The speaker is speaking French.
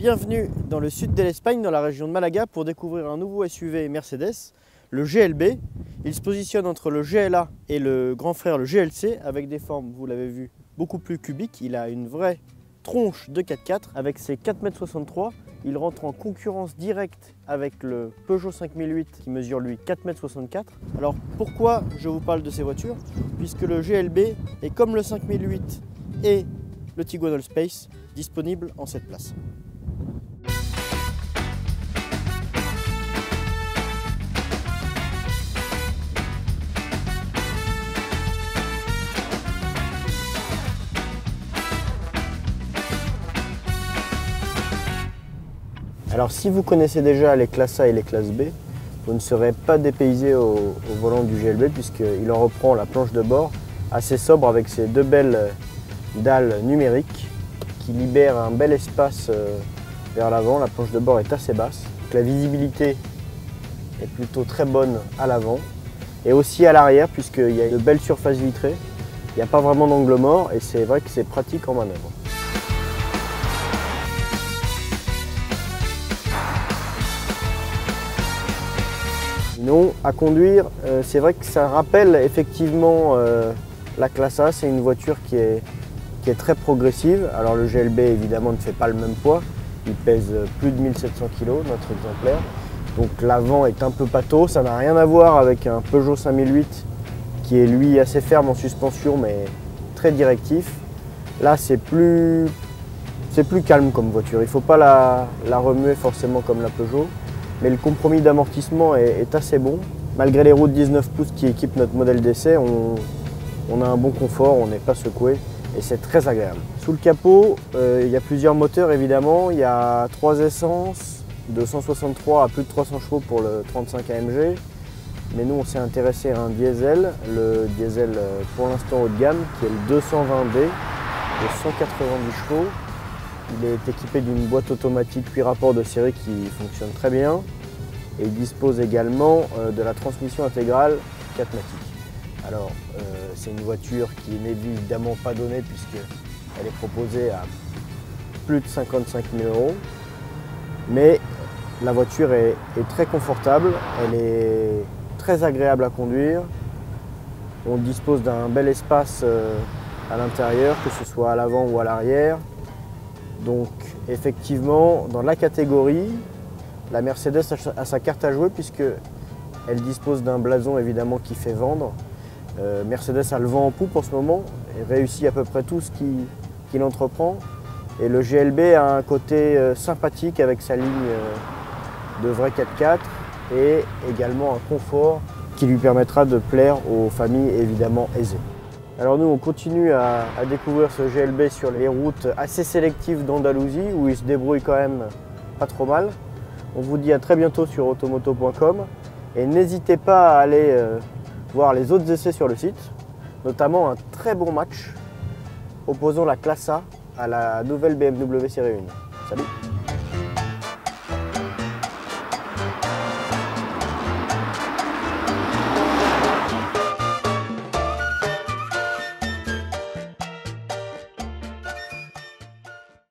Bienvenue dans le sud de l'Espagne, dans la région de Malaga, pour découvrir un nouveau SUV Mercedes, le GLB. Il se positionne entre le GLA et le grand frère, le GLC, avec des formes, vous l'avez vu, beaucoup plus cubiques. Il a une vraie tronche de 4x4 avec ses 4,63 m. Il rentre en concurrence directe avec le Peugeot 5008 qui mesure lui 4,64 m. Alors pourquoi je vous parle de ces voitures? Puisque le GLB est comme le 5008 et le Tiguan Allspace, disponible en cette place. Alors si vous connaissez déjà les classes A et les classes B, vous ne serez pas dépaysé au volant du GLB puisqu'il en reprend la planche de bord assez sobre avec ses deux belles dalles numériques qui libèrent un bel espace vers l'avant. La planche de bord est assez basse, donc la visibilité est plutôt très bonne à l'avant et aussi à l'arrière puisqu'il y a de belles surfaces vitrées. Il n'y a pas vraiment d'angle mort et c'est vrai que c'est pratique en manœuvre. Non, à conduire, c'est vrai que ça rappelle effectivement la classe A. C'est une voiture qui est très progressive. Alors le GLB évidemment ne fait pas le même poids, il pèse plus de 1700 kg notre exemplaire. Donc l'avant est un peu pâteau, ça n'a rien à voir avec un Peugeot 5008 qui est lui assez ferme en suspension mais très directif. Là c'est plus calme comme voiture, il ne faut pas la remuer forcément comme la Peugeot. Mais le compromis d'amortissement est assez bon. Malgré les roues de 19 pouces qui équipent notre modèle d'essai, on a un bon confort, on n'est pas secoué et c'est très agréable. Sous le capot, il y a plusieurs moteurs évidemment. Il y a 3 essences de 163 à plus de 300 chevaux pour le 35 AMG. Mais nous on s'est intéressé à un diesel, le diesel pour l'instant haut de gamme qui est le 220D de 190 chevaux. Il est équipé d'une boîte automatique 8 rapports de série qui fonctionne très bien et il dispose également de la transmission intégrale 4MATIC. Alors c'est une voiture qui n'est évidemment pas donnée puisqu'elle est proposée à plus de 55 000 €, mais la voiture est très confortable, elle est très agréable à conduire. On dispose d'un bel espace à l'intérieur, que ce soit à l'avant ou à l'arrière. Donc effectivement, dans la catégorie, la Mercedes a sa carte à jouer puisqu'elle dispose d'un blason évidemment qui fait vendre. Mercedes a le vent en poupe en ce moment et réussit à peu près tout ce qu'il entreprend. Et le GLB a un côté sympathique avec sa ligne de vrai 4x4 et également un confort qui lui permettra de plaire aux familles évidemment aisées. Alors nous on continue à découvrir ce GLB sur les routes assez sélectives d'Andalousie où il se débrouille quand même pas trop mal. On vous dit à très bientôt sur automoto.com et n'hésitez pas à aller voir les autres essais sur le site, notamment un très bon match opposant la classe A à la nouvelle BMW série 1. Salut!